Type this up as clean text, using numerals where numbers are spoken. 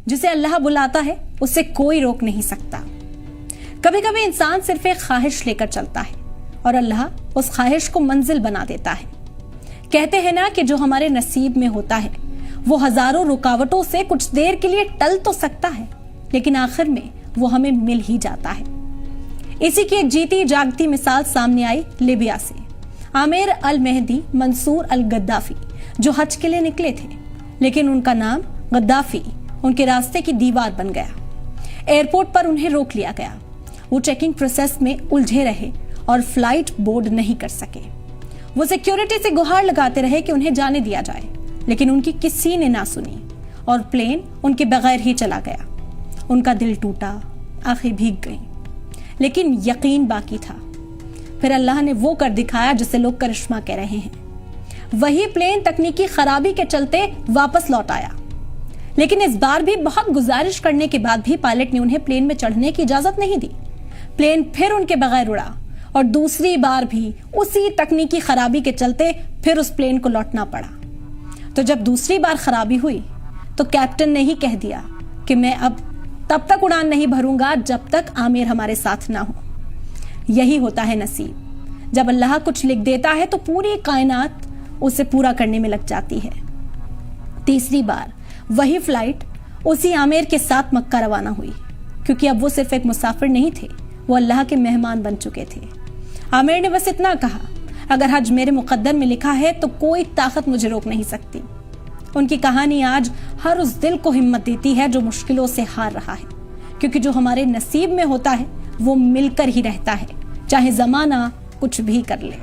جسے اللہ بلاتا ہے اسے کوئی روک نہیں سکتا۔ کبھی کبھی انسان صرف ایک خواہش لے کر چلتا ہے اور اللہ اس خواہش کو منزل بنا دیتا ہے۔ کہتے ہیں نا کہ جو ہمارے نصیب میں ہوتا ہے وہ ہزاروں رکاوٹوں سے کچھ دیر کے لیے ٹل تو سکتا ہے، لیکن آخر میں وہ ہمیں مل ہی جاتا ہے۔ اسی کی ایک جیتی جاگتی مثال سامنے آئی لیبیا سے۔ عامر المہدی منصور الغدافی جو حج کے لیے نکلے تھے، لیکن ان کا نام غدافی ان کے راستے کی دیوار بن گیا۔ ایئرپورٹ پر انہیں روک لیا گیا۔ وہ چیکنگ پروسیس میں الجھے رہے اور فلائٹ بورڈ نہیں کر سکے۔ وہ سیکیورٹی سے گہار لگاتے رہے کہ انہیں جانے دیا جائے، لیکن ان کی کسی نے نہ سنی اور پلین ان کے بغیر ہی چلا گیا۔ ان کا دل ٹوٹا، آنکھیں بھیگ گئیں، لیکن یقین باقی تھا۔ پھر اللہ نے وہ کر دکھایا جسے لوگ کرشمہ کہہ رہے ہیں۔ وہی پلین تکنیکی خرابی کے چلتے واپس لوٹ آیا، لیکن اس بار بھی بہت گزارش کرنے کے بعد بھی پائلٹ نے انہیں پلین میں چڑھنے کی اجازت نہیں دی۔ پلین پھر ان کے بغیر اڑا اور دوسری بار بھی اسی تکنیکی خرابی کے چلتے پھر اس پلین کو لوٹنا پڑا۔ تو جب دوسری بار خرابی ہوئی تو کیپٹن نے ہی کہہ دیا کہ میں اب تب تک اڑان نہیں بھروں گا جب تک عامر ہمارے ساتھ نہ ہو۔ یہی ہوتا ہے نصیب، جب اللہ کچھ لکھ دیتا ہے تو پوری کائنات اسے پورا کرنے میں لگ جاتی ہے۔ تیسری بار وہی فلائٹ اسی عامر کے ساتھ مکہ روانہ ہوئی، کیونکہ اب وہ صرف ایک مسافر نہیں تھے، وہ اللہ کے مہمان بن چکے تھے۔ عامر نے بس اتنا کہا، اگر حج میرے مقدر میں لکھا ہے تو کوئی طاقت مجھے روک نہیں سکتی۔ ان کی کہانی آج ہر اس دل کو ہمت دیتی ہے جو مشکلوں سے ہار رہا ہے، کیونکہ جو ہمارے نصیب میں ہوتا ہے وہ مل کر ہی رہتا ہے، چاہے زمانہ کچھ بھی کر لے۔